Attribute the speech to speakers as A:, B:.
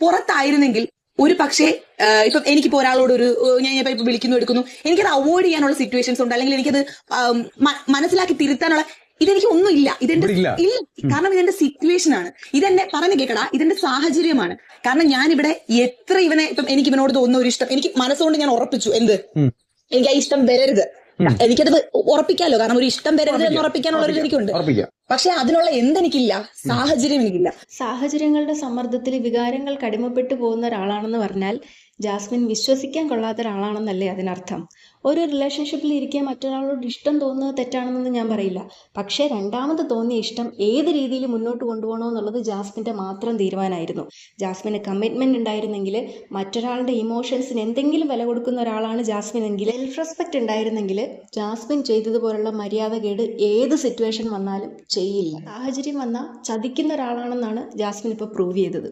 A: പുറത്തായിരുന്നെങ്കിൽ ഒരു പക്ഷേ ഇപ്പം എനിക്കിപ്പോ ഒരാളോട് ഞാൻ ഇപ്പൊ വിളിക്കുന്നു എടുക്കുന്നു, എനിക്കത് അവോയ്ഡ് ചെയ്യാനുള്ള സിറ്റുവേഷൻസ് ഉണ്ട്, അല്ലെങ്കിൽ എനിക്കത് മനസ്സിലാക്കി തിരുത്താനുള്ള ഇതെനിക്ക് ഒന്നുമില്ല. ഇല്ല, കാരണം ഇതെന്റെ സിറ്റുവേഷൻ ആണ്, ഇതെന്റെ പറഞ്ഞു കേക്കടാ, ഇതെന്റെ സാഹചര്യമാണ്. കാരണം ഞാനിവിടെ എത്ര ഇവനെ ഇപ്പം എനിക്ക് ഇവനോട് തോന്നുന്ന ഒരു ഇഷ്ടം എനിക്ക് മനസ്സുകൊണ്ട് ഞാൻ ഉറപ്പിച്ചു, എന്ത് എനിക്ക് ആ ഇഷ്ടം വരരുത്, എനിക്കത് ഉറപ്പിക്കാലോ, കാരണം ഒരു ഇഷ്ടം വരരുത് എന്ന് ഉറപ്പിക്കാനുള്ള ഒരു എനിക്കുണ്ട്. പക്ഷെ അതിനുള്ള എന്തെനിക്കില്ല, സാഹചര്യം എനിക്കില്ല.
B: സാഹചര്യങ്ങളുടെ സമ്മർദ്ദത്തിൽ വികാരങ്ങൾ കടിമപ്പെട്ടു പോകുന്ന ഒരാളാണെന്ന് പറഞ്ഞാൽ ജാസ്മിൻ വിശ്വസിക്കാൻ കൊള്ളാത്ത ഒരാളാണെന്നല്ലേ അതിനർത്ഥം. ഒരു റിലേഷൻഷിപ്പിൽ ഇരിക്കാൻ മറ്റൊരാളോട് ഇഷ്ടം തോന്നുന്നത് തെറ്റാണെന്നൊന്നും ഞാൻ പറയില്ല. പക്ഷേ രണ്ടാമത് തോന്നിയ ഇഷ്ടം ഏത് രീതിയിൽ മുന്നോട്ട് കൊണ്ടുപോകണമെന്നുള്ളത് ജാസ്മിൻ്റെ മാത്രം തീരുമാനമായിരുന്നു. ജാസ്മിന് കമ്മിറ്റ്മെൻ്റ് ഉണ്ടായിരുന്നെങ്കിൽ, മറ്റൊരാളുടെ ഇമോഷൻസിന് എന്തെങ്കിലും വില കൊടുക്കുന്ന ഒരാളാണ് ജാസ്മിൻ എങ്കിൽ, സെൽഫ് റെസ്പെക്റ്റ് ഉണ്ടായിരുന്നെങ്കിൽ ജാസ്മിൻ ചെയ്തതുപോലുള്ള മര്യാദകേട് ഏത് സിറ്റുവേഷൻ വന്നാലും ചെയ്യില്ല. സാഹചര്യം വന്നാൽ ചതിക്കുന്ന ഒരാളാണെന്നാണ് ജാസ്മിൻ ഇപ്പോൾ പ്രൂവ് ചെയ്തത്.